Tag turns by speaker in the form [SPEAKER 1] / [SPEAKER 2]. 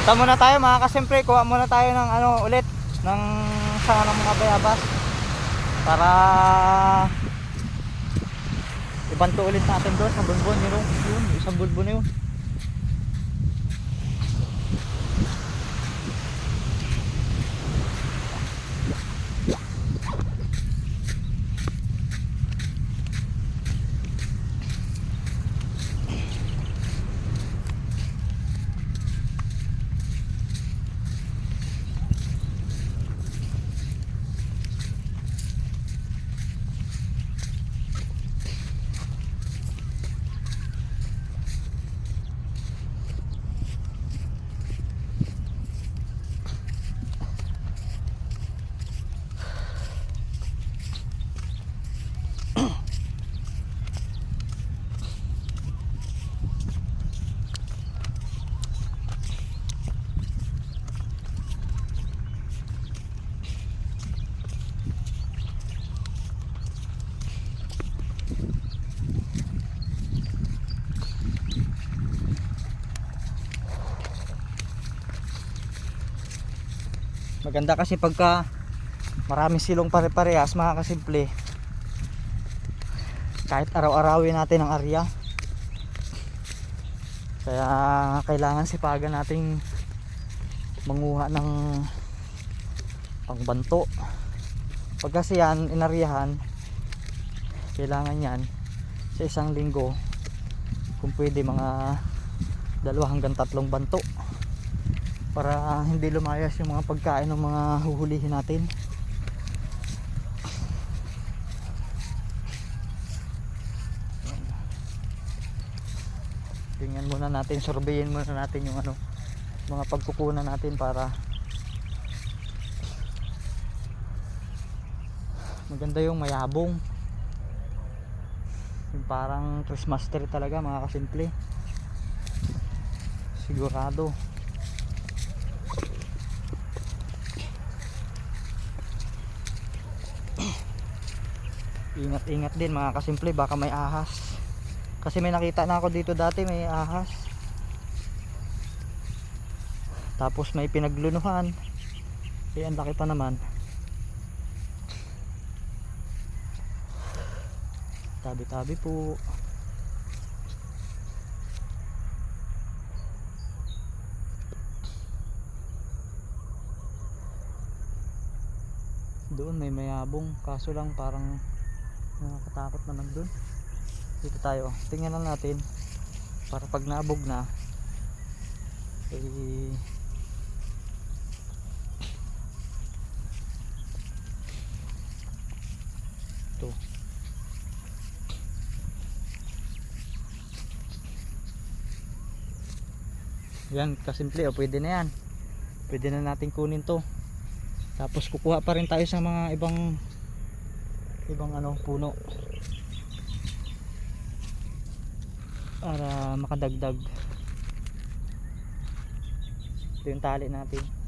[SPEAKER 1] Punta muna tayo mga kasimple, kuha muna tayo ng ano ulit ng sanga ng mga bayabas para ibanto ulit natin doon sa bulbon yun, isang bulbon yun. Maganda kasi pagka maraming silong pare-parehas mga kasimple, kahit araw-arawin natin ang area. Kaya kailangan sipagan nating manguha ng pangbanto. Pag kasi yan inaryahan, kailangan yan sa isang linggo kung pwede mga 2 hanggang 3 banto para hindi lumayas yung mga pagkain ng mga huhulihin natin. Tingnan muna natin, surveyin muna natin yung ano, mga pagkukunan natin para maganda yung mayabong, yung parang Christmas tree talaga mga kasimple, sigurado. Ingat-ingat din mga kasimple, baka may ahas. Kasi may nakita na ako dito dati, may ahas. Tapos may pinaglunuhan. Eh, ang laki pa naman. Tabi-tabi po. Doon may mayabong, kaso lang parang nakakatakot naman dun. Dito tayo, tingnan lang natin para pag naabog na eh, ito yan kasimple, o pwede na yan, pwede na natin kunin to. Tapos kukuha pa rin tayo sa mga ibang ano puno para makadagdag. Ito yung tali natin.